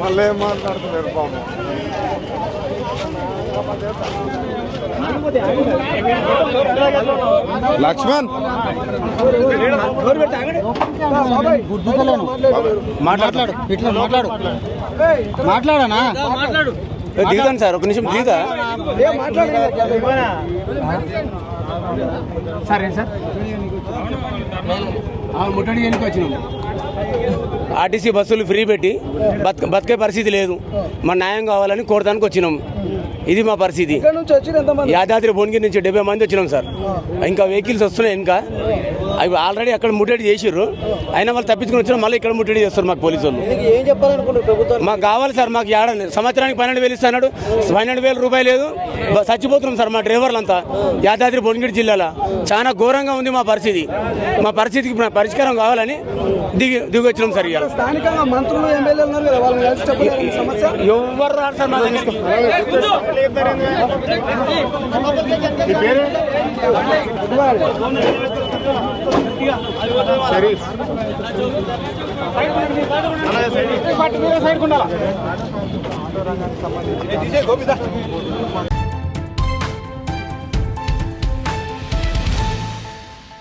మళ్ళీ ఏం మాట్లాడుతున్నారు పాపం. లక్ష్మణ్ మాట్లాడు, ఇట్లా మాట్లాడు, మాట్లాడనా దిగుతాను సార్, ఒక నిమిషం దిగుతా. సరే సార్, ముట్టడి ఎందుకు వచ్చినాము? ఆర్టీసీ బస్సులు ఫ్రీ పెట్టి బతికే పరిస్థితి లేదు. మన న్యాయం కావాలని కోరడానికి వచ్చినాం. ఇది మా పరిస్థితి. యాదాద్రి భువనగిరి నుంచి 70 మంది వచ్చినాం సార్. ఇంకా వెహికల్స్ వస్తున్నాయి. ఇంకా అవి ఆల్రెడీ అక్కడ ముట్టడి చేసిర్రు. అయినా వాళ్ళు తప్పించుకుని వచ్చినా మళ్ళీ ఇక్కడ ముట్టడి చేస్తారు మాకు పోలీసు వాళ్ళు. మాకు కావాలి సార్. మాకు సంవత్సరానికి 12,000 ఇస్తున్నాడు. 12,000 రూపాయలు లేదు. చచ్చిపోతున్నాం సార్ మా డ్రైవర్లంతా. యాదాద్రి భువనగిరి జిల్లాలో చాలా ఘోరంగా ఉంది మా పరిస్థితి. మా పరిస్థితికి పరిష్కారం కావాలని దిగి వచ్చినాం సార్. ఇవాళ స్థానికంగా మంత్రులు ఎమ్మెల్యేలు ఎవరు రారు సార్ మా దగ్గర. సంబంధించి